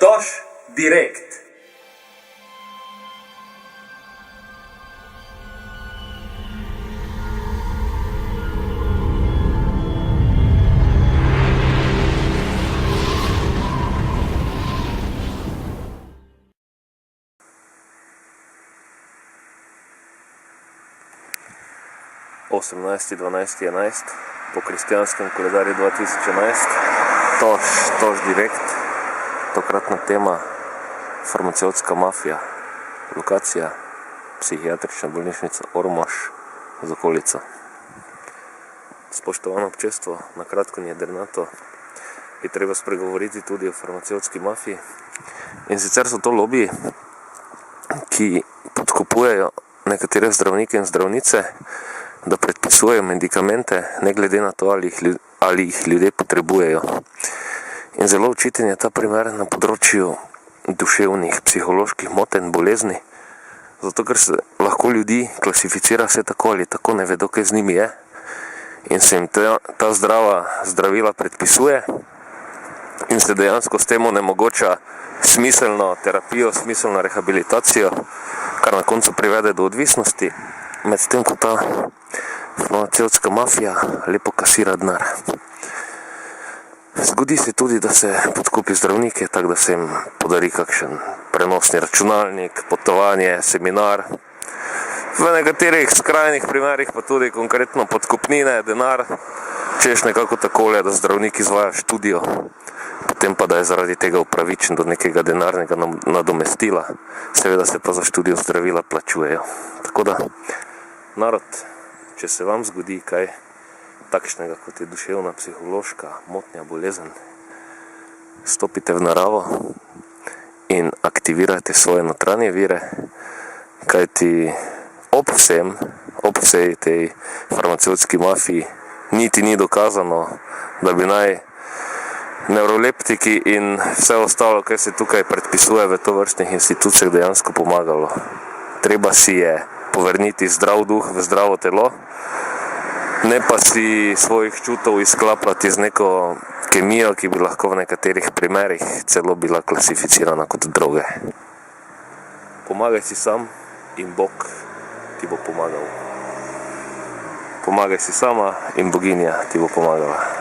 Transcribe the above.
Toš direkt. Osemnajsti, 12. 11. po kristijanskem koledarju 2011. Toš direkt. Tokratna tema farmacevtska mafija. Lokacija psihiatrična bolnišnica Ormož z okolico. Spoštovano občestvo, na kratko in jedrnato je treba spregovoriti tudi o farmacevtski mafiji. In sicer so to lobiji, ki podkupujejo nekatere zdravnike in zdravnice, da predpisujejo medikamente, ne glede na to, ali jih ljudje potrebujejo. In zelo očiten je ta primer na področju duševnih, psiholoških motenj, bolezni, zato ker se lahko ljudi klasificira vse tako ali tako, ne vedo, kaj z njimi je, in se jim ta zdravila predpisuje in se dejansko s tem onemogoča smiselno terapijo, smiselno rehabilitacijo, kar na koncu privede do odvisnosti, medtem ko ta farmacevtska mafija lepo kasira denar. Zgodi se tudi, da se podkupi zdravnike, tako da se jim podari kakšen prenosni računalnik, potovanje, seminar. V nekaterih skrajnih primerih pa tudi konkretno podkupnine, denar, češ nekako takole, da zdravnik izvaja študijo, potem pa da je zaradi tega upravičen do nekega denarnega nadomestila, seveda se pa za študijo zdravila plačujejo. Tako da, narod, če se vam zgodi kaj takšnega, kot je duševna, psihološka motnja, bolezen, stopite v naravo in aktivirajte svoje notranje vire, kajti ob vsej tej farmacevtski mafiji niti ni dokazano, da bi naj nevroleptiki in vse ostalo, kar se tukaj predpisuje v tovrstnih institucijah, dejansko pomagalo. Treba si je povrniti zdrav duh v zdravo telo, ne pa si svojih čutov izklapljati z neko kemijo, ki bi lahko v nekaterih primerih celo bila klasificirana kot droge. Pomagaj si sam in Bog ti bo pomagal. Pomagaj si sama in boginja ti bo pomagala.